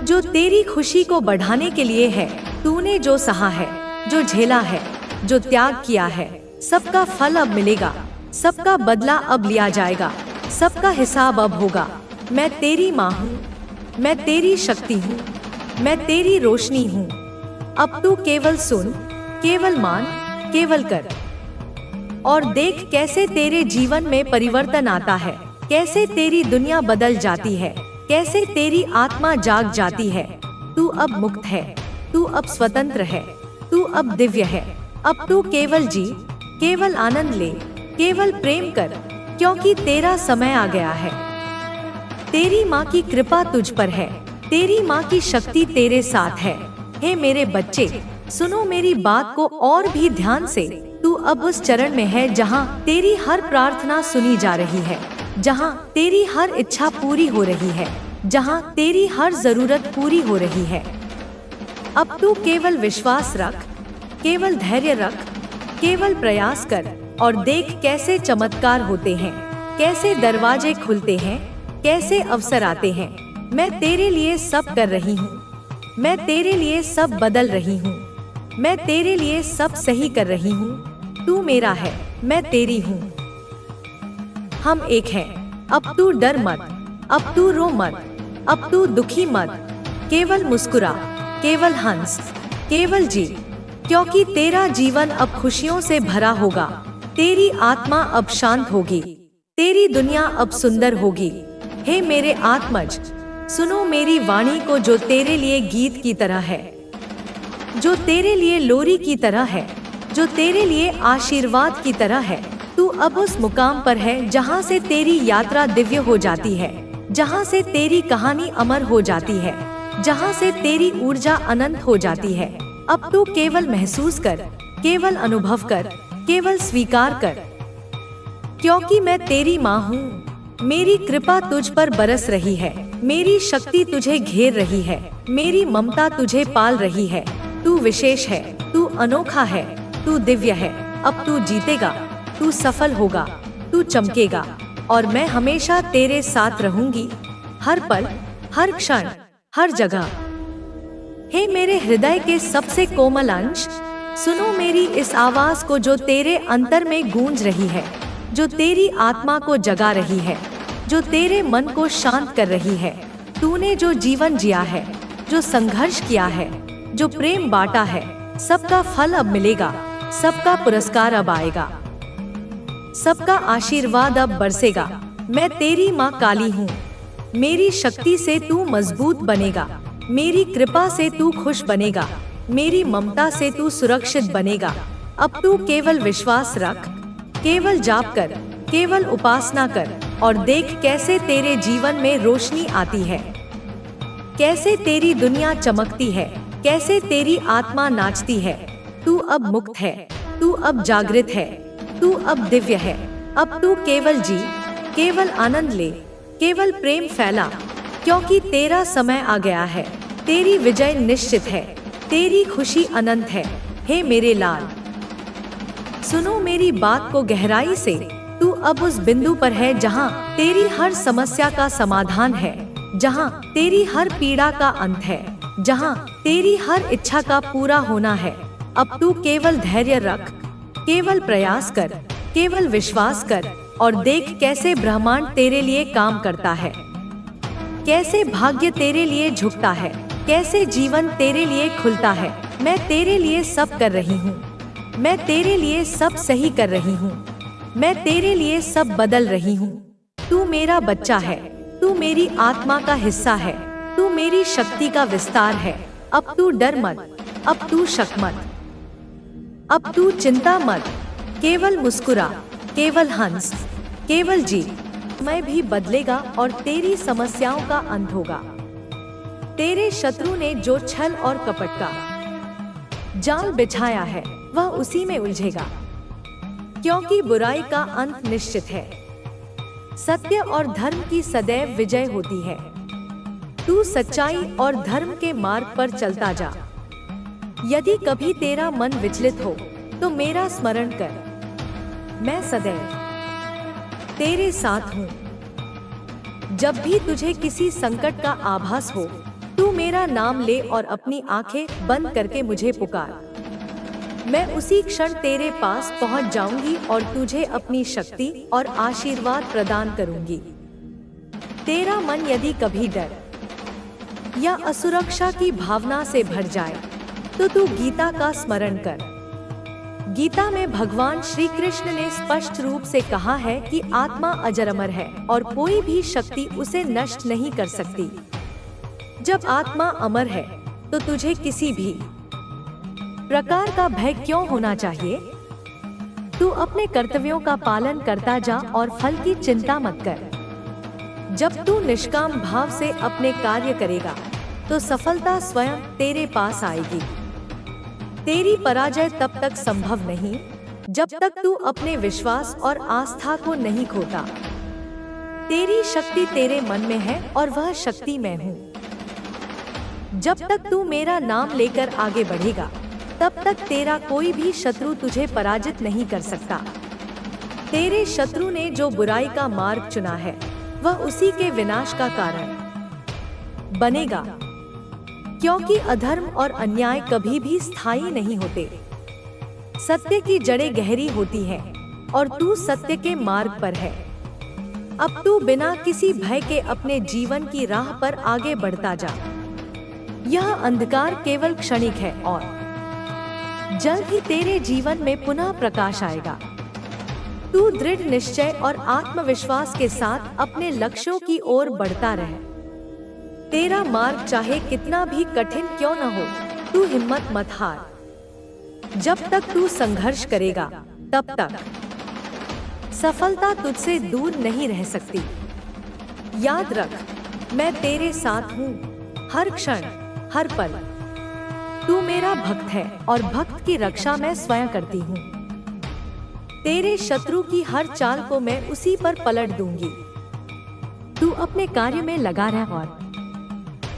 जो तेरी खुशी को बढ़ाने के लिए है। तूने जो सहा है, जो झेला है, जो त्याग किया है, सबका फल अब मिलेगा, सबका बदला अब लिया जाएगा, सबका हिसाब अब होगा। मैं तेरी माँ हूँ, मैं तेरी शक्ति हूँ, मैं तेरी रोशनी हूँ। अब तू केवल सुन, केवल मान, केवल कर और देख कैसे तेरे जीवन में परिवर्तन आता है, कैसे तेरी दुनिया बदल जाती है, कैसे तेरी आत्मा जाग जाती है। तू अब मुक्त है, तू अब स्वतंत्र है, तू अब दिव्य है। अब तू केवल जी, केवल आनंद ले, केवल प्रेम कर, क्योंकि तेरा समय आ गया है। तेरी माँ की कृपा तुझ पर है, तेरी माँ की शक्ति तेरे साथ है। हे मेरे बच्चे, सुनो मेरी बात को और भी ध्यान से। तू अब उस चरण में है जहाँ तेरी हर प्रार्थना सुनी जा रही है, जहाँ तेरी हर इच्छा पूरी हो रही है, जहाँ तेरी हर जरूरत पूरी हो रही है। अब तू केवल विश्वास रख, केवल धैर्य रख, केवल प्रयास कर और देख कैसे चमत्कार होते हैं, कैसे दरवाजे खुलते हैं, कैसे अवसर आते हैं। मैं तेरे लिए सब कर रही हूँ, मैं तेरे लिए सब बदल रही हूँ, मैं तेरे लिए सब सही कर रही हूँ। तू मेरा है, मैं तेरी हूँ। हम एक हैं। अब तू डर मत, अब तू रो मत, अब तू दुखी मत। केवल मुस्कुरा, केवल हंस, केवल जी, क्योंकि तेरा जीवन अब खुशियों से भरा होगा। तेरी आत्मा अब शांत होगी, तेरी दुनिया अब सुंदर होगी। हे मेरे आत्मज, सुनो मेरी वाणी को जो तेरे लिए गीत की तरह है, जो तेरे लिए लोरी की तरह है, जो तेरे लिए आशीर्वाद की तरह है। तू अब उस मुकाम पर है जहाँ से तेरी यात्रा दिव्य हो जाती है, जहाँ से तेरी कहानी अमर हो जाती है, जहाँ से तेरी ऊर्जा अनंत हो जाती है। अब तू केवल महसूस कर, केवल अनुभव कर, केवल स्वीकार कर, क्योंकि मैं तेरी माँ हूँ। मेरी कृपा तुझ पर बरस रही है, मेरी शक्ति तुझे घेर रही है, मेरी ममता तुझे पाल रही है। तू विशेष है, तू अनोखा है, तू दिव्य है। अब तू जीतेगा, तू सफल होगा, तू चमकेगा और मैं हमेशा तेरे साथ रहूंगी, हर पल, हर क्षण, हर जगह। हे मेरे हृदय के सबसे कोमल अंश, सुनो मेरी इस आवाज को जो तेरे अंतर में गूंज रही है, जो तेरी आत्मा को जगा रही है, जो तेरे मन को शांत कर रही है। तूने जो जीवन जिया है, जो संघर्ष किया है, जो प्रेम बांटा है, सबका फल अब मिलेगा, सबका पुरस्कार अब आएगा, सबका आशीर्वाद अब बरसेगा। मैं तेरी माँ काली हूँ, मेरी शक्ति से तू मजबूत बनेगा, मेरी कृपा से तू खुश बनेगा, मेरी ममता से तू सुरक्षित बनेगा। अब तू केवल विश्वास रख, केवल जाप कर, केवल उपासना कर और देख कैसे तेरे जीवन में रोशनी आती है, कैसे तेरी दुनिया चमकती है, कैसे तेरी आत्मा नाचती है। तू अब मुक्त है, तू अब जागृत है, तू अब दिव्य है। अब तू केवल जी, केवल आनंद ले, केवल प्रेम फैला, क्योंकि तेरा समय आ गया है। तेरी विजय निश्चित है, तेरी खुशी अनंत है। हे मेरे लाल, सुनो मेरी बात को गहराई से। तू अब उस बिंदु पर है जहाँ तेरी हर समस्या का समाधान है, जहाँ तेरी हर पीड़ा का अंत है, जहाँ तेरी हर इच्छा का पूरा होना है। अब तू केवल धैर्य रख, केवल प्रयास कर, केवल विश्वास कर और देख कैसे ब्रह्मांड तेरे लिए काम करता है, कैसे भाग्य तेरे लिए झुकता है, कैसे जीवन तेरे लिए खुलता है। मैं तेरे लिए सब कर रही हूँ, मैं तेरे लिए सब सही कर रही हूँ, मैं तेरे लिए सब बदल रही हूँ। तू मेरा बच्चा है, तू मेरी आत्मा का हिस्सा है, तू मेरी शक्ति का विस्तार है। अब तू डर मत, अब तू शक मत, अब तू चिंता मत, केवल मुस्कुरा, केवल हंस, केवल जी। समय भी बदलेगा और तेरी समस्याओं का अंत होगा। तेरे शत्रु ने जो छल और कपट का जाल बिछाया है वह उसी में उलझेगा, क्योंकि बुराई का अंत निश्चित है। सत्य और धर्म की सदैव विजय होती है। तू सच्चाई और धर्म के मार्ग पर चलता जा। यदि कभी तेरा मन विचलित हो तो मेरा स्मरण कर, मैं सदैव तेरे साथ हूँ। जब भी तुझे किसी संकट का आभास हो तू मेरा नाम ले और अपनी आंखें बंद करके मुझे पुकार। मैं उसी क्षण तेरे पास पहुंच जाऊंगी और तुझे अपनी शक्ति और आशीर्वाद प्रदान करूंगी। तेरा मन यदि कभी डर या असुरक्षा की भावना से भर जाए तो तू गीता का स्मरण कर। गीता में भगवान श्री कृष्ण ने स्पष्ट रूप से कहा है कि आत्मा अजर अमर है और कोई भी शक्ति उसे नष्ट नहीं कर सकती। जब आत्मा अमर है तो तुझे किसी भी प्रकार का भय क्यों होना चाहिए? तू अपने कर्तव्यों का पालन करता जा और फल की चिंता मत कर। जब तू निष्काम भाव से अपने कार्य करेगा तो सफलता स्वयं तेरे पास आएगी। तेरी पराजय तब तक संभव नहीं जब तक तू अपने विश्वास और आस्था को नहीं खोता। तेरी शक्ति तेरे मन में है और वह शक्ति मैं हूँ। जब तक तू मेरा नाम लेकर आगे बढ़ेगा तब तक तेरा कोई भी शत्रु तुझे पराजित नहीं कर सकता। तेरे शत्रु ने जो बुराई का मार्ग चुना है वह उसी के विनाश का कारण बनेगा, क्योंकि अधर्म और अन्याय कभी भी स्थायी नहीं होते। सत्य की जड़ें गहरी होती हैं और तू सत्य के मार्ग पर है। अब तू बिना किसी भय के अपने जीवन की राह पर आगे बढ़ता जा। यह अंधकार केवल क्षणिक है और जल्द ही तेरे जीवन में पुनः प्रकाश आएगा। तू दृढ़ निश्चय और आत्मविश्वास के साथ अपने लक्ष्यों की ओर बढ़ता रह। तेरा मार्ग चाहे कितना भी कठिन क्यों न हो, तू हिम्मत मत हार। जब तक तू संघर्ष करेगा तब तक सफलता तुझसे दूर नहीं रह सकती। याद रख, मैं तेरे साथ हूँ, हर क्षण हर पल। तू मेरा भक्त है और भक्त की रक्षा मैं स्वयं करती हूँ। तेरे शत्रु की हर चाल को मैं उसी पर पलट दूंगी। तू अपने कार्य में लगा रह और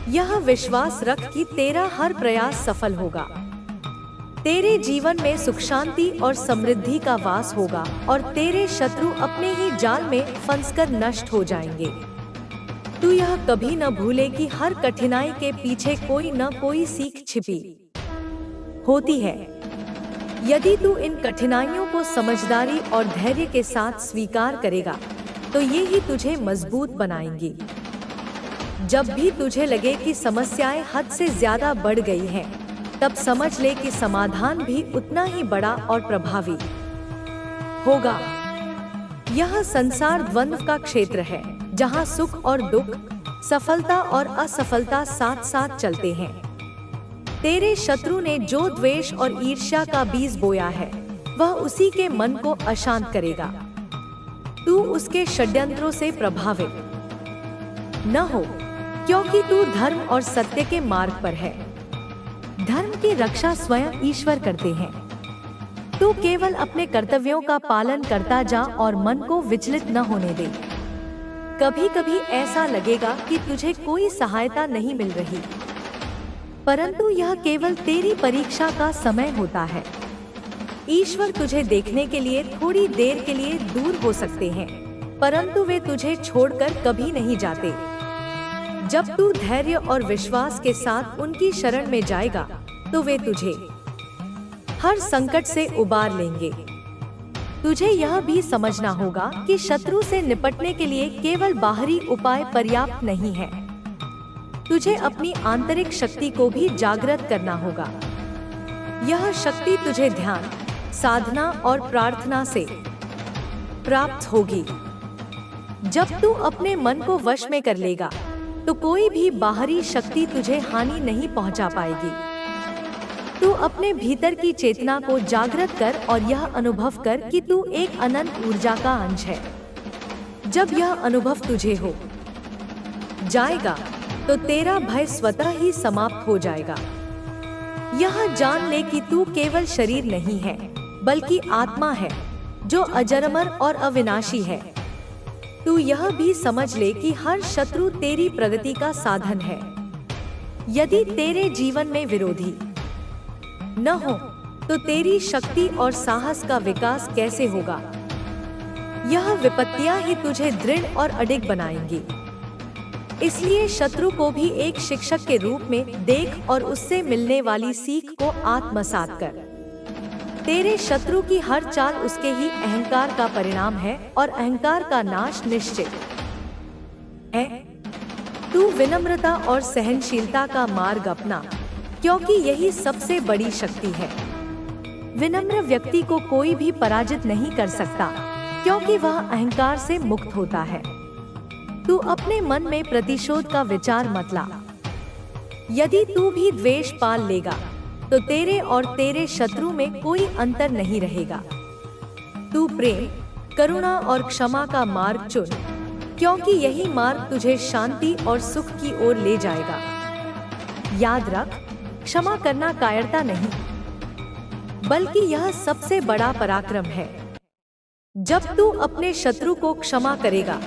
यह विश्वास रख कि तेरा हर प्रयास सफल होगा। तेरे जीवन में सुख शांति और समृद्धि का वास होगा और तेरे शत्रु अपने ही जाल में फंसकर नष्ट हो जाएंगे। तू यह कभी न भूले कि हर कठिनाई के पीछे कोई न कोई सीख छिपी होती है। यदि तू इन कठिनाइयों को समझदारी और धैर्य के साथ स्वीकार करेगा तो ये ही तुझे मजबूत बनाएंगी। जब भी तुझे लगे कि समस्याएं हद से ज्यादा बढ़ गई हैं, तब समझ ले कि समाधान भी उतना ही बड़ा और प्रभावी होगा। यह संसार द्वंद्व का क्षेत्र है, जहां सुख और दुख, सफलता और असफलता साथ साथ चलते हैं। तेरे शत्रु ने जो द्वेष और ईर्ष्या का बीज बोया है, वह उसी के मन को अशांत करेगा। तू उसके षड्यंत्रों से प्रभावित न हो, क्योंकि तू धर्म और सत्य के मार्ग पर है। धर्म की रक्षा स्वयं ईश्वर करते हैं। तू केवल अपने कर्तव्यों का पालन करता जा और मन को विचलित न होने दे। कभी कभी ऐसा लगेगा कि तुझे कोई सहायता नहीं मिल रही, परंतु यह केवल तेरी परीक्षा का समय होता है। ईश्वर तुझे देखने के लिए थोड़ी देर के लिए दूर हो सकते हैं, परंतु वे तुझे छोड़कर कभी नहीं जाते। जब तू धैर्य और विश्वास के साथ उनकी शरण में जाएगा तो वे तुझे हर संकट से उबार लेंगे। तुझे यह भी समझना होगा कि शत्रु से निपटने के लिए केवल बाहरी उपाय पर्याप्त नहीं है। तुझे अपनी आंतरिक शक्ति को भी जागृत करना होगा। यह शक्ति तुझे ध्यान, साधना और प्रार्थना से प्राप्त होगी। जब तू अपने मन को वश में कर लेगा तो कोई भी बाहरी शक्ति तुझे हानि नहीं पहुंचा पाएगी। तू अपने भीतर की चेतना को जागृत कर और यह अनुभव कर कि तू एक अनंत ऊर्जा का अंश है। जब यह अनुभव तुझे हो जाएगा तो तेरा भय स्वतः ही समाप्त हो जाएगा। यह जान ले कि तू केवल शरीर नहीं है, बल्कि आत्मा है जो अजरमर और अविनाशी है। तू यह भी समझ ले कि हर शत्रु तेरी प्रगति का साधन है। यदि तेरे जीवन में विरोधी न हो तो तेरी शक्ति और साहस का विकास कैसे होगा? यह विपत्तियां ही तुझे दृढ़ और अडिग बनाएंगी। इसलिए शत्रु को भी एक शिक्षक के रूप में देख और उससे मिलने वाली सीख को आत्मसात कर। तेरे शत्रु की हर चाल उसके ही अहंकार का परिणाम है और अहंकार का नाश निश्चित है। तू विनम्रता और सहनशीलता का मार्ग अपना, क्योंकि यही सबसे बड़ी शक्ति है। विनम्र व्यक्ति को कोई भी पराजित नहीं कर सकता, क्योंकि वह अहंकार से मुक्त होता है। तू अपने मन में प्रतिशोध का विचार मत ला। यदि तू भी द्वेष पाल लेगा तो तेरे और तेरे शत्रु में कोई अंतर नहीं रहेगा। तू प्रेम, करुणा और क्षमा का मार्ग चुन, क्योंकि यही मार्ग तुझे शांति और सुख की ओर ले जाएगा। याद रख, क्षमा करना कायरता नहीं, बल्कि यह सबसे बड़ा पराक्रम है। जब तू अपने शत्रु को क्षमा करेगा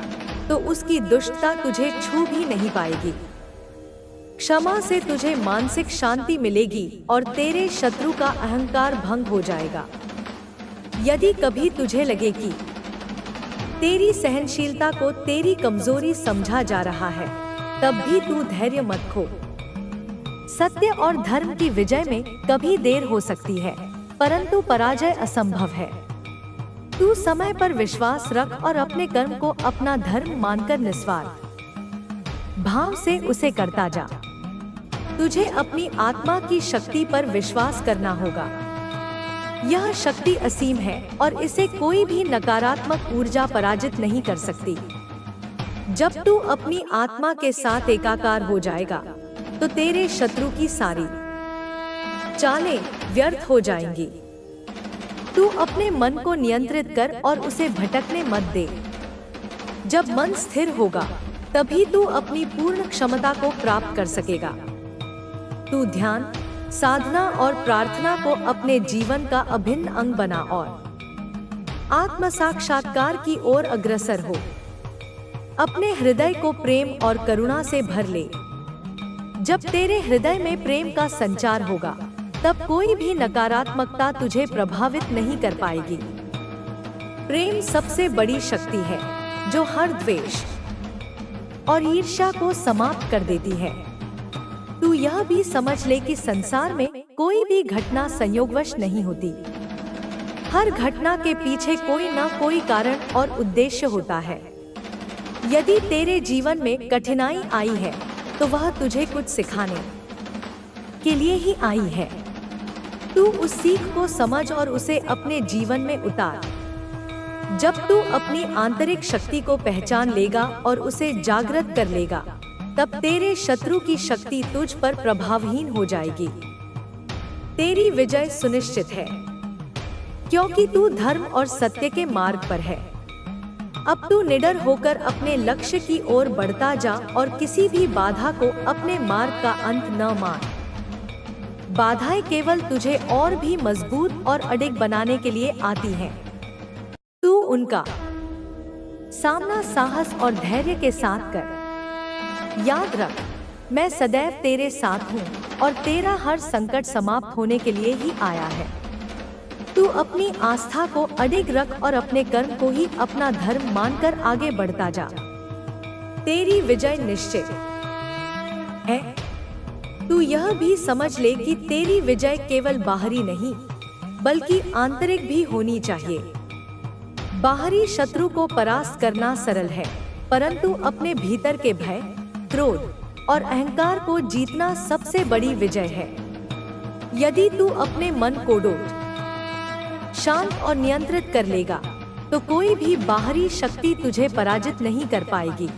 तो उसकी दुष्टता तुझे छू भी नहीं पाएगी। क्षमा से तुझे मानसिक शांति मिलेगी और तेरे शत्रु का अहंकार भंग हो जाएगा। यदि कभी तुझे लगे कि तेरी सहनशीलता को तेरी कमजोरी समझा जा रहा है, तब भी तू धैर्य मत खो। सत्य और धर्म की विजय में कभी देर हो सकती है, परंतु पराजय असंभव है। तू समय पर विश्वास रख और अपने कर्म को अपना धर्म मानकर निस्वार्थ भाव से उसे करता जा। तुझे अपनी आत्मा की शक्ति पर विश्वास करना होगा। यह शक्ति असीम है और इसे कोई भी नकारात्मक ऊर्जा पराजित नहीं कर सकती। जब तू अपनी आत्मा के साथ एकाकार हो जाएगा तो तेरे शत्रु की सारी चालें व्यर्थ हो जाएंगी। तू अपने मन को नियंत्रित कर और उसे भटकने मत दे। जब मन स्थिर होगा तभी तू अपनी पूर्ण क्षमता को प्राप्त कर सकेगा। तू ध्यान, साधना और प्रार्थना को अपने जीवन का अभिन्न अंग बना और आत्म साक्षात्कार की ओर अग्रसर हो। अपने हृदय को प्रेम और करुणा से भर ले। जब तेरे हृदय में प्रेम का संचार होगा तब कोई भी नकारात्मकता तुझे प्रभावित नहीं कर पाएगी। प्रेम सबसे बड़ी शक्ति है जो हर द्वेष और ईर्ष्या को समाप्त कर देती है। तू यह भी समझ ले कि संसार में कोई भी घटना संयोगवश नहीं होती। हर घटना के पीछे कोई न कोई कारण और उद्देश्य होता है। यदि तेरे जीवन में कठिनाई आई है तो वह तुझे कुछ सिखाने के लिए ही आई है। तू उस सीख को समझ और उसे अपने जीवन में उतार। जब तू अपनी आंतरिक शक्ति को पहचान लेगा और उसे जागृत कर लेगा, तब तेरे शत्रु की शक्ति तुझ पर प्रभावहीन हो जाएगी। तेरी विजय सुनिश्चित है, क्योंकि तू धर्म और सत्य के मार्ग पर है। अब तू निडर होकर अपने लक्ष्य की ओर बढ़ता जा और किसी भी बाधा को अपने मार्ग का अंत न मान। बाधाएं केवल तुझे और भी मजबूत और अडिग बनाने के लिए आती हैं। तू उनका सामना साहस और धैर्य के साथ कर। याद रख, मैं सदैव तेरे साथ हूँ और तेरा हर संकट समाप्त होने के लिए ही आया है। तू अपनी आस्था को अडिग रख और अपने कर्म को ही अपना धर्म मानकर आगे बढ़ता जा। तेरी विजय निश्चित है। तू यह भी समझ ले कि तेरी विजय केवल बाहरी नहीं, बल्कि आंतरिक भी होनी चाहिए। बाहरी शत्रु को परास्त करना सरल है, परंतु अपने भीतर के भय, क्रोध और अहंकार को जीतना सबसे बड़ी विजय है। यदि तू अपने मन को शांत और नियंत्रित कर लेगा, तो कोई भी बाहरी शक्ति तुझे पराजित नहीं कर पाएगी।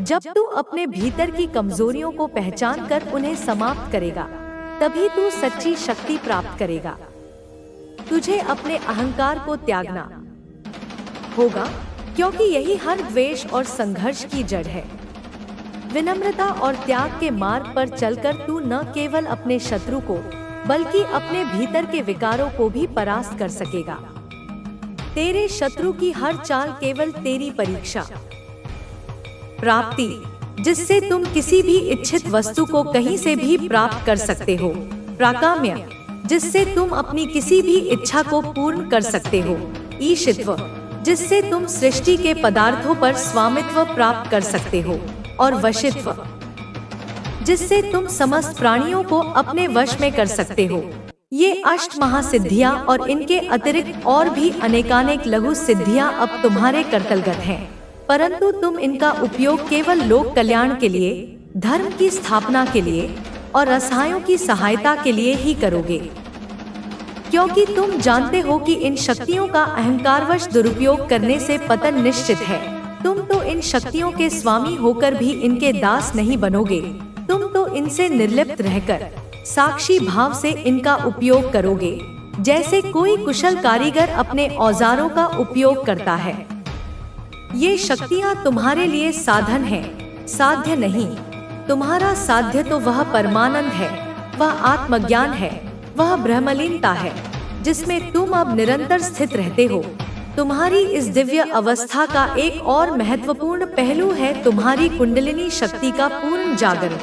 जब तू अपने भीतर की कमजोरियों को पहचान कर उन्हें समाप्त करेगा, तभी तू सच्ची शक्ति प्राप्त करेगा। तुझे अपने अहंकार को त्यागना होगा, क्योंकि यही हर द्वेष और संघर्ष की जड़ है। विनम्रता और त्याग के मार्ग पर चलकर तू न केवल अपने शत्रु को, बल्कि अपने भीतर के विकारों को भी परास्त कर सकेगा। तेरे शत्रु की हर चाल केवल तेरी परीक्षा प्राप्ति, जिससे तुम किसी भी इच्छित वस्तु को कहीं से भी प्राप्त कर सकते हो। प्राकाम्य, जिससे तुम अपनी किसी भी इच्छा को पूर्ण कर सकते हो। ईशित्व, जिससे तुम सृष्टि के पदार्थों पर स्वामित्व प्राप्त कर सकते हो। और वशित्व, जिससे तुम समस्त प्राणियों को अपने वश में कर सकते हो। ये अष्ट महासिद्धियां और इनके अतिरिक्त और भी अनेकानेक लघु सिद्धियां अब तुम्हारे कर्तलगत हैं, परंतु तुम इनका उपयोग केवल लोक कल्याण के लिए, धर्म की स्थापना के लिए और असहायों की सहायता के लिए ही करोगे, क्योंकि तुम जानते हो कि इन शक्तियों का अहंकारवश दुरुपयोग करने से पतन निश्चित है। तुम तो इन शक्तियों के स्वामी होकर भी इनके दास नहीं बनोगे, तुम तो इनसे निर्लिप्त रहकर साक्षी भाव से इनका उपयोग करोगे, जैसे कोई कुशल कारीगर अपने औजारों का उपयोग करता है। ये शक्तियाँ तुम्हारे लिए साधन है, साध्य नहीं। तुम्हारा साध्य तो वह परमानंद है, वह आत्मज्ञान है, वह ब्रह्मलीनता है, जिसमें तुम अब निरंतर स्थित रहते हो। तुम्हारी इस दिव्य अवस्था का एक और महत्वपूर्ण पहलू है तुम्हारी कुंडलिनी शक्ति का पूर्ण जागरण।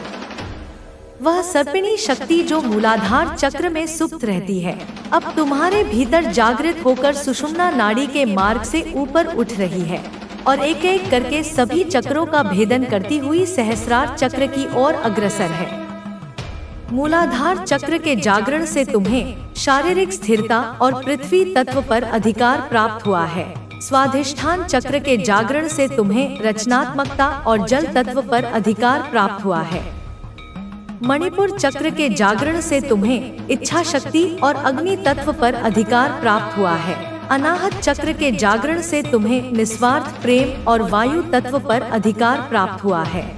वह सर्पिणी शक्ति जो मूलाधार चक्र में सुप्त रहती है, अब तुम्हारे भीतर जागृत होकर सुषुम्ना नाड़ी के मार्ग से ऊपर उठ रही है और एक एक करके सभी चक्रों का भेदन करती हुई सहस्रार चक्र की ओर अग्रसर है। मूलाधार चक्र के जागरण से तुम्हें शारीरिक स्थिरता और पृथ्वी तत्व पर अधिकार प्राप्त हुआ है। स्वाधिष्ठान चक्र के जागरण से तुम्हें रचनात्मकता और जल तत्व पर अधिकार प्राप्त हुआ है। मणिपुर चक्र के जागरण से तुम्हें इच्छा शक्ति और अग्नि तत्व पर अधिकार प्राप्त हुआ है। अनाहत चक्र के जागरण से तुम्हें निस्वार्थ प्रेम और वायु तत्व पर अधिकार प्राप्त हुआ है।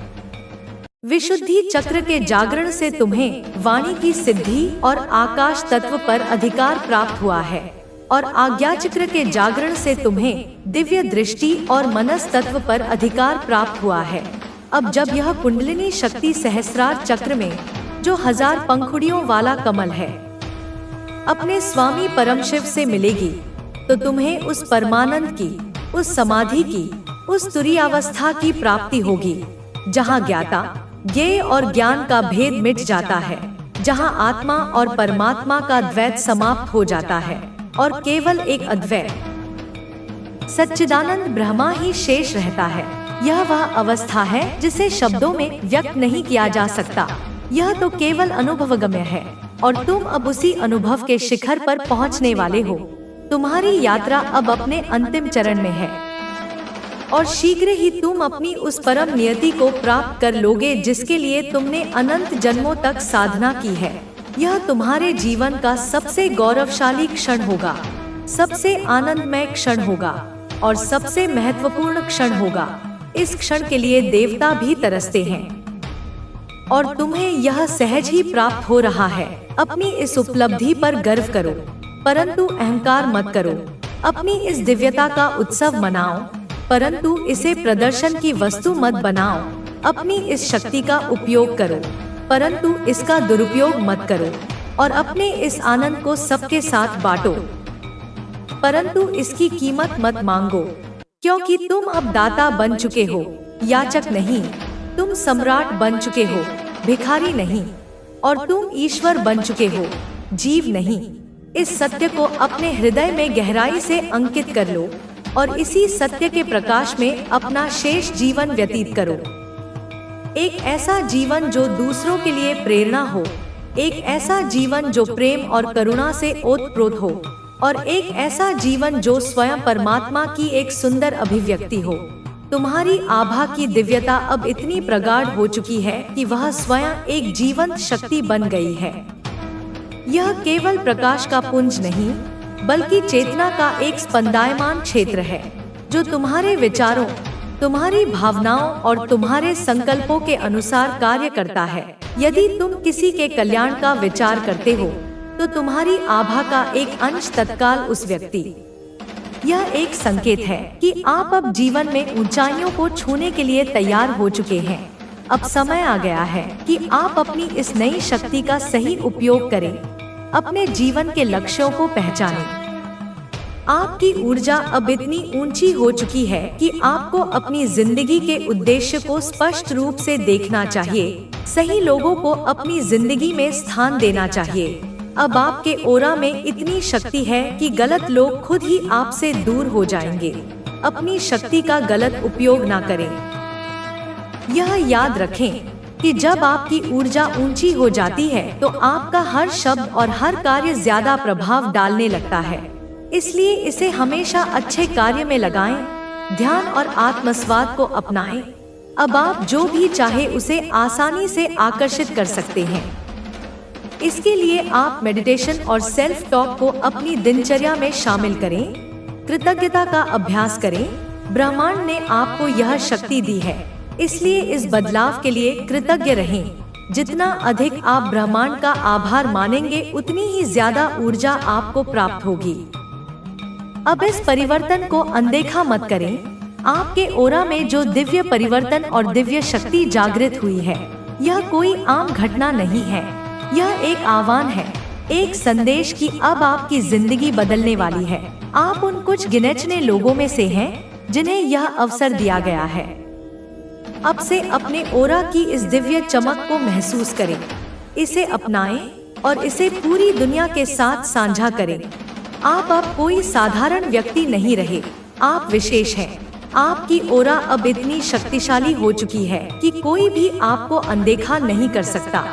विशुद्धि चक्र के जागरण से तुम्हें वाणी की सिद्धि और आकाश तत्व पर अधिकार प्राप्त हुआ है और आज्ञा चक्र के जागरण से तुम्हें दिव्य दृष्टि और मनस तत्व पर अधिकार प्राप्त हुआ है। अब जब यह कुंडलिनी शक्ति सहस्रार चक्र में, जो 1000 पंखुड़ियों वाला कमल है, अपने स्वामी परम शिव से मिलेगी, तो तुम्हें उस परमानंद की, उस समाधि की, उस तुरीयावस्था की प्राप्ति होगी, जहाँ ज्ञाता, ज्ञेय और ज्ञान का भेद मिट जाता है, जहाँ आत्मा और परमात्मा का द्वैत समाप्त हो जाता है और केवल एक अद्वैत सच्चिदानंद ब्रह्मा ही शेष रहता है। यह वह अवस्था है जिसे शब्दों में व्यक्त नहीं किया जा सकता। यह तो केवल अनुभवगम्य है और तुम अब उसी अनुभव के शिखर पर पहुँचने वाले हो। तुम्हारी यात्रा अब अपने अंतिम चरण में है और शीघ्र ही तुम अपनी उस परम नियति को प्राप्त कर लोगे जिसके लिए तुमने अनंत जन्मों तक साधना की है। यह तुम्हारे जीवन का सबसे गौरवशाली क्षण होगा, सबसे आनंदमय क्षण होगा और सबसे महत्वपूर्ण क्षण होगा। इस क्षण के लिए देवता भी तरसते हैं और तुम्हें यह सहज ही प्राप्त हो रहा है। अपनी इस उपलब्धि पर गर्व करो, परंतु अहंकार मत करो। अपनी इस दिव्यता का उत्सव मनाओ, परंतु इसे प्रदर्शन की वस्तु मत बनाओ। अपनी इस शक्ति का उपयोग करो, परंतु इसका दुरुपयोग मत करो और अपने इस आनंद को सबके साथ बांटो, परंतु इसकी कीमत मत मांगो, क्योंकि तुम अब दाता बन चुके हो, याचक नहीं। तुम सम्राट बन चुके हो, भिखारी नहीं, और तुम ईश्वर बन चुके हो, जीव नहीं। इस सत्य को अपने हृदय में गहराई से अंकित कर लो और इसी सत्य के प्रकाश में अपना शेष जीवन व्यतीत करो। एक ऐसा जीवन जो दूसरों के लिए प्रेरणा हो, एक ऐसा जीवन जो प्रेम और करुणा से ओतप्रोत हो और एक ऐसा जीवन जो स्वयं परमात्मा की एक सुंदर अभिव्यक्ति हो। तुम्हारी आभा की दिव्यता अब इतनी प्रगाढ़ हो चुकी है कि वह स्वयं एक जीवंत शक्ति बन गई है। यह केवल प्रकाश का पुंज नहीं, बल्कि चेतना का एक स्पंदायमान क्षेत्र है जो तुम्हारे विचारों, तुम्हारी भावनाओं और तुम्हारे संकल्पों के अनुसार कार्य करता है। यदि तुम किसी के कल्याण का विचार करते हो, तो तुम्हारी आभा का एक अंश तत्काल उस व्यक्ति। यह एक संकेत है कि आप अब जीवन में ऊंचाइयों को छूने के लिए तैयार हो चुके हैं। अब समय आ गया है कि आप अपनी इस नई शक्ति का सही उपयोग करें, अपने जीवन के लक्ष्यों को पहचानें। आपकी ऊर्जा अब इतनी ऊंची हो चुकी है कि आपको अपनी जिंदगी के उद्देश्य को स्पष्ट रूप से देखना चाहिए। सही लोगों को अपनी जिंदगी में स्थान देना चाहिए। अब आपके ओरा में इतनी शक्ति है कि गलत लोग खुद ही आपसे दूर हो जाएंगे। अपनी शक्ति का गलत उपयोग ना करें। यह याद रखें कि जब आपकी ऊर्जा ऊंची हो जाती है तो आपका हर शब्द और हर कार्य ज्यादा प्रभाव डालने लगता है। इसलिए इसे हमेशा अच्छे कार्य में लगाएं, ध्यान और आत्मसंवाद को अपनाएं। अब आप जो भी चाहे उसे आसानी से आकर्षित कर सकते हैं। इसके लिए आप मेडिटेशन और सेल्फ टॉक को अपनी दिनचर्या में शामिल करें। कृतज्ञता का अभ्यास करें। ब्रह्मांड ने आपको यह शक्ति दी है, इसलिए इस बदलाव के लिए कृतज्ञ रहें। जितना अधिक आप ब्रह्मांड का आभार मानेंगे उतनी ही ज्यादा ऊर्जा आपको प्राप्त होगी। अब इस परिवर्तन को अनदेखा मत करें। आपके ऑरा में जो दिव्य परिवर्तन और दिव्य शक्ति जागृत हुई है, यह कोई आम घटना नहीं है। यह एक आह्वान है, एक संदेश कि अब आपकी जिंदगी बदलने वाली है। आप उन कुछ गिने-चुने लोगों में से हैं जिन्हें यह अवसर दिया गया है। अब से अपने ऑरा की इस दिव्य चमक को महसूस करें, इसे अपनाएं और इसे पूरी दुनिया के साथ साझा करें। आप अब कोई साधारण व्यक्ति नहीं रहे, आप विशेष हैं। आपकी ऑरा अब इतनी शक्तिशाली हो चुकी है कि कोई भी आपको अनदेखा नहीं कर सकता।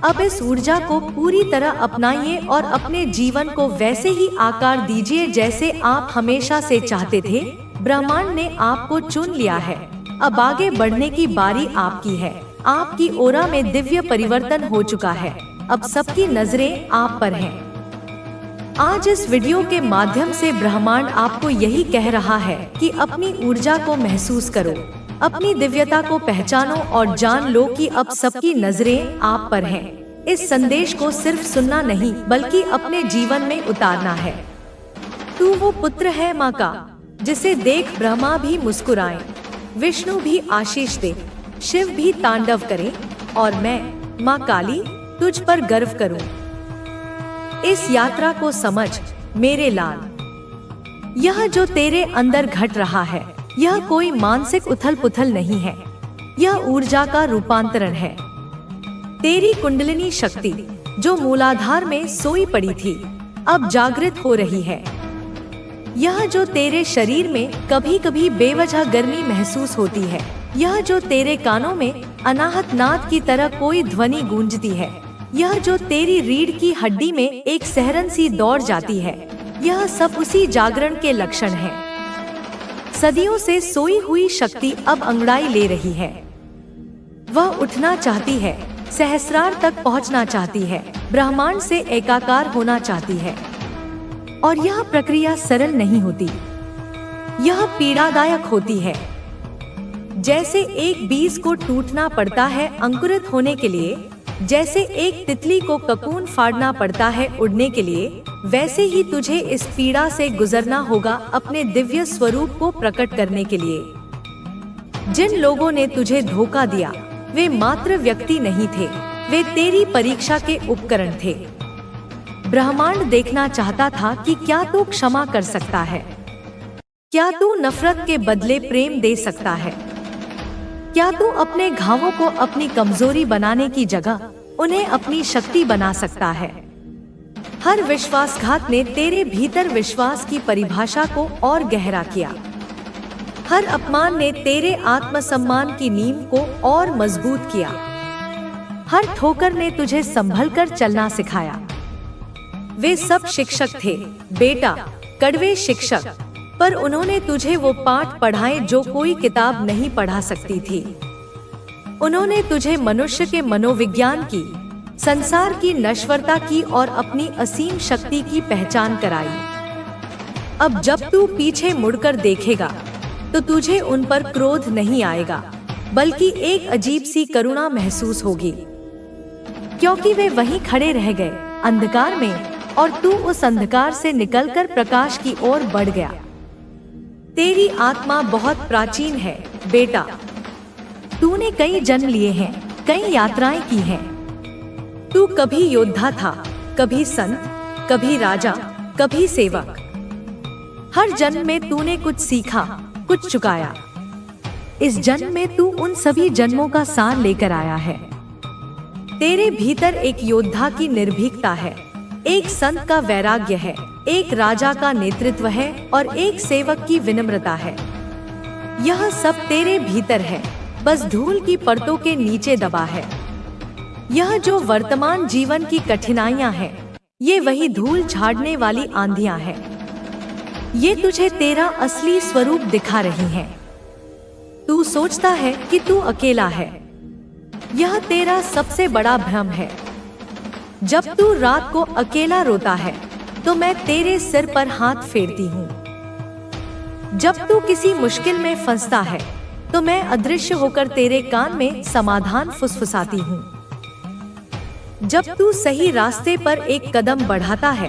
अब इस ऊर्जा को पूरी तरह अपनाइए और अपने जीवन को वैसे ही आकार दीजिए जैसे आप हमेशा से चाहते थे। ब्रह्मांड ने आपको चुन लिया है। अब आगे बढ़ने की बारी आपकी है। आपकी ऑरा में दिव्य परिवर्तन हो चुका है। अब सबकी नजरें आप पर हैं। आज इस वीडियो के माध्यम से ब्रह्मांड आपको यही कह रहा है कि अपनी ऊर्जा को महसूस करो, अपनी दिव्यता को पहचानो और जान लो कि अब सबकी नजरें आप पर हैं। इस संदेश को सिर्फ सुनना नहीं बल्कि अपने जीवन में उतारना है। तू वो पुत्र है माँ का जिसे देख ब्रह्मा भी मुस्कुराए, विष्णु भी आशीष दे, शिव भी तांडव करे और मैं माँ काली तुझ पर गर्व करूं। इस यात्रा को समझ मेरे लाल। यह जो तेरे अंदर घट रहा है, यह कोई मानसिक उथल पुथल नहीं है, यह ऊर्जा का रूपांतरण है। तेरी कुंडलिनी शक्ति जो मूलाधार में सोई पड़ी थी, अब जागृत हो रही है। यह जो तेरे शरीर में कभी कभी बेवजह गर्मी महसूस होती है, यह जो तेरे कानों में अनाहत नाद की तरह कोई ध्वनि गूंजती है, यह जो तेरी रीढ़ की हड्डी में एक सहरन सी दौड़ जाती है, यह सब उसी जागरण के लक्षण हैं। सदियों से सोई हुई शक्ति अब अंगड़ाई ले रही है। वह उठना चाहती है, सहस्रार तक पहुंचना चाहती है, ब्रह्मांड से एकाकार होना चाहती है। और यह प्रक्रिया सरल नहीं होती, यह पीड़ादायक होती है। जैसे एक बीज को टूटना पड़ता है अंकुरित होने के लिए, जैसे एक तितली को ककून फाड़ना पड़ता है उड़ने के लिए, वैसे ही तुझे इस पीड़ा से गुजरना होगा अपने दिव्य स्वरूप को प्रकट करने के लिए। जिन लोगों ने तुझे धोखा दिया वे मात्र व्यक्ति नहीं थे, वे तेरी परीक्षा के उपकरण थे। ब्रह्मांड देखना चाहता था कि क्या तू क्षमा कर सकता है, क्या तू नफरत के बदले प्रेम दे सकता है, क्या तू अपने घावों को अपनी कमजोरी बनाने की जगह उन्हें अपनी शक्ति बना सकता है। हर विश्वासघात ने तेरे भीतर विश्वास की परिभाषा को और गहरा किया। हर अपमान ने तेरे आत्मसम्मान की नींव को और मजबूत किया। हर ठोकर ने तुझे संभल कर चलना सिखाया। वे सब शिक्षक थे बेटा, कड़वे शिक्षक, पर उन्होंने तुझे वो पाठ पढ़ाए जो कोई किताब नहीं पढ़ा सकती थी। उन्होंने तुझे मनुष्य के मनोविज्ञान की, संसार की नश्वरता की और अपनी असीम शक्ति की पहचान कराई। अब जब तू पीछे मुड़कर देखेगा तो तुझे उन पर क्रोध नहीं आएगा, बल्कि एक अजीब सी करुणा महसूस होगी, क्योंकि वे वहीं खड़े रह गए अंधकार में और तू उस अंधकार से निकलकर प्रकाश की ओर बढ़ गया। तेरी आत्मा बहुत प्राचीन है बेटा। तूने कई जन्म लिए हैं, कई यात्राएं की हैं। तू कभी योद्धा था, कभी संत, कभी राजा, कभी सेवक। हर जन्म में तूने कुछ सीखा, कुछ चुकाया। इस जन्म में तू उन सभी जन्मों का सार लेकर आया है। तेरे भीतर एक योद्धा की निर्भीकता है, एक संत का वैराग्य है, एक राजा का नेतृत्व है और एक सेवक की विनम्रता है। यह सब तेरे भीतर है। बस धूल की परतों के नीचे दबा है। यह जो वर्तमान जीवन की कठिनाइयां हैं, ये वही धूल झाड़ने वाली आंधियां हैं। ये तुझे तेरा असली स्वरूप दिखा रही हैं। तू सोचता है कि तू अकेला है। यह तेरा सबसे बड़ा भ्रम है। जब तू रात को अकेला रोता है तो मैं तेरे सिर पर हाथ फेरती हूँ। जब तू किसी मुश्किल में फंसता है तो मैं अदृश्य होकर तेरे कान में समाधान फुसफुसाती हूँ। जब तू सही रास्ते पर एक कदम बढ़ाता है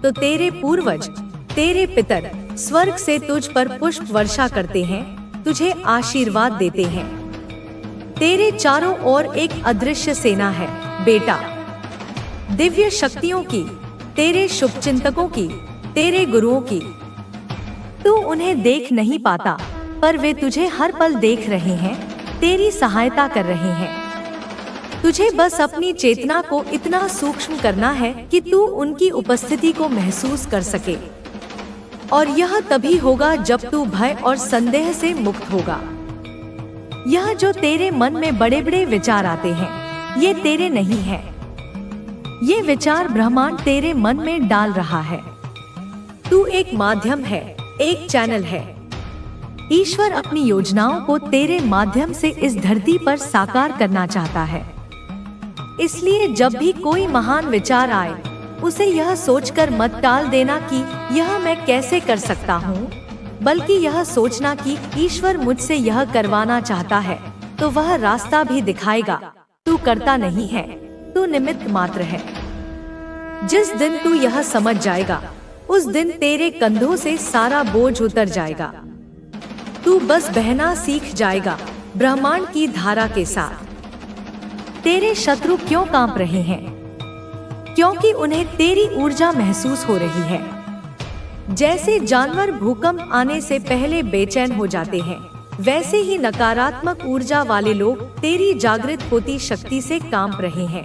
तो तेरे पूर्वज, तेरे पितर स्वर्ग से तुझ पर पुष्प वर्षा करते हैं, तुझे आशीर्वाद देते हैं। तेरे चारों ओर एक अदृश्य सेना है बेटा, दिव्य शक्तियों की, तेरे शुभचिंतकों की, तेरे गुरुओं की। तू उन्हें देख नहीं पाता, पर वे तुझे हर पल देख रहे हैं, तेरी सहायता कर रहे हैं। तुझे बस अपनी चेतना को इतना सूक्ष्म करना है कि तू उनकी उपस्थिति को महसूस कर सके। और यह तभी होगा जब तू भय और संदेह से मुक्त होगा। यह जो तेरे मन में बड़े बड़े विचार आते हैं, ये तेरे नहीं हैं। ये विचार ब्रह्मांड तेरे मन में डाल रहा है। तू एक माध्यम है, एक चैनल है। ईश्वर अपनी योजनाओं को तेरे माध्यम से इस धरती पर साकार करना चाहता है। इसलिए जब भी कोई महान विचार आए, उसे यह सोचकर मत टाल देना कि यह मैं कैसे कर सकता हूँ, बल्कि यह सोचना कि ईश्वर मुझसे यह करवाना चाहता है तो वह रास्ता भी दिखाएगा। तू करता नहीं है, तू निमित्त मात्र है। जिस दिन तू यह समझ जाएगा, उस दिन तेरे कंधों से सारा बोझ उतर जाएगा। तू बस बहना सीख जाएगा ब्रह्मांड की धारा के साथ। तेरे शत्रु क्यों कांप रहे हैं? क्योंकि उन्हें तेरी ऊर्जा महसूस हो रही है। जैसे जानवर भूकंप आने से पहले बेचैन हो जाते हैं, वैसे ही नकारात्मक ऊर्जा वाले लोग तेरी जागृत होती शक्ति से कांप रहे हैं।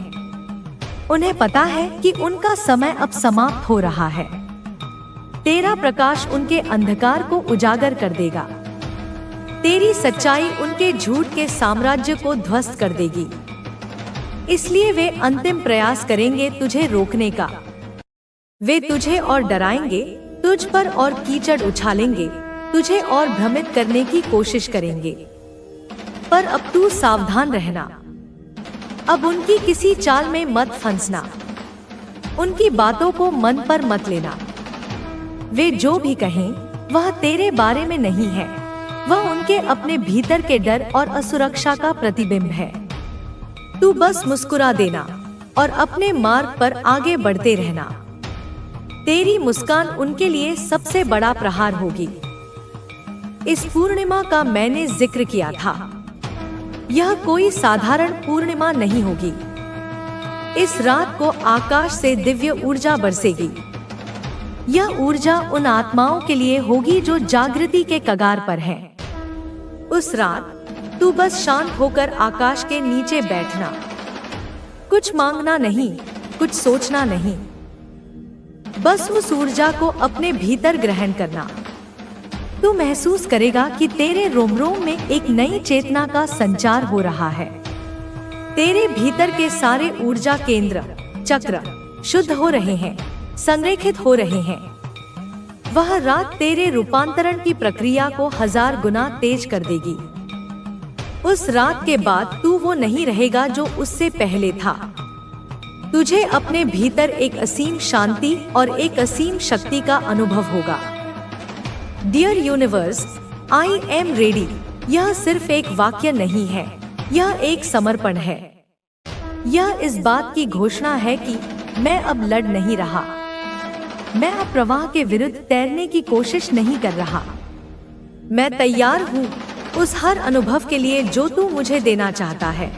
उन्हें पता है कि उनका समय अब समाप्त हो रहा है। तेरा प्रकाश उनके अंधकार को उजागर कर देगा। तेरी सच्चाई उनके झूठ के साम्राज्य को ध्वस्त कर देगी। इसलिए वे अंतिम प्रयास करेंगे तुझे रोकने का। वे तुझे और डराएंगे, तुझ पर और कीचड़ उछालेंगे, तुझे और भ्रमित करने की कोशिश करेंगे। पर अब तू सावधान रहना। अब उनकी किसी चाल में मत फंसना। उनकी बातों को मन पर मत लेना। वे जो भी कहें, वह तेरे बारे में नहीं है। वह उनके अपने भीतर के डर और असुरक्षा का प्रतिबिंब है। तू बस मुस्कुरा देना और अपने मार्ग पर आगे बढ़ते रहना। तेरी मुस्कान उनके लिए सबसे बड़ा प्रहार होगी। इस पूर्णिमा का मैंने जिक्र किया था। यह कोई साधारण पूर्णिमा नहीं होगी। इस रात को आकाश से दिव्य ऊर्जा बरसेगी। यह ऊर्जा उन आत्माओं के लिए होगी जो जागृति के कगार पर हैं। उस रात तू बस शांत होकर आकाश के नीचे बैठना। कुछ मांगना नहीं, कुछ सोचना नहीं। बस उस ऊर्जा को अपने भीतर ग्रहण करना। तू महसूस करेगा कि तेरे रोम रोम में एक नई चेतना का संचार हो रहा है। तेरे भीतर के सारे ऊर्जा केंद्र, चक्र शुद्ध हो रहे हैं, संरेखित हो रहे हैं। वह रात तेरे रूपांतरण की प्रक्रिया को 1000 गुना तेज कर देगी। उस रात के बाद तू वो नहीं रहेगा जो उससे पहले था। तुझे अपने भीतर एक असीम शांति और एक असीम शक्ति का अनुभव होगा। Dear universe, I am ready. यह सिर्फ एक वाक्य नहीं है, यह एक समर्पण है। यह इस बात की घोषणा है कि मैं अब लड़ नहीं रहा। मैं अब प्रवाह के विरुद्ध तैरने की कोशिश नहीं कर रहा। मैं तैयार हूँ उस हर अनुभव के लिए जो तू मुझे देना चाहता है।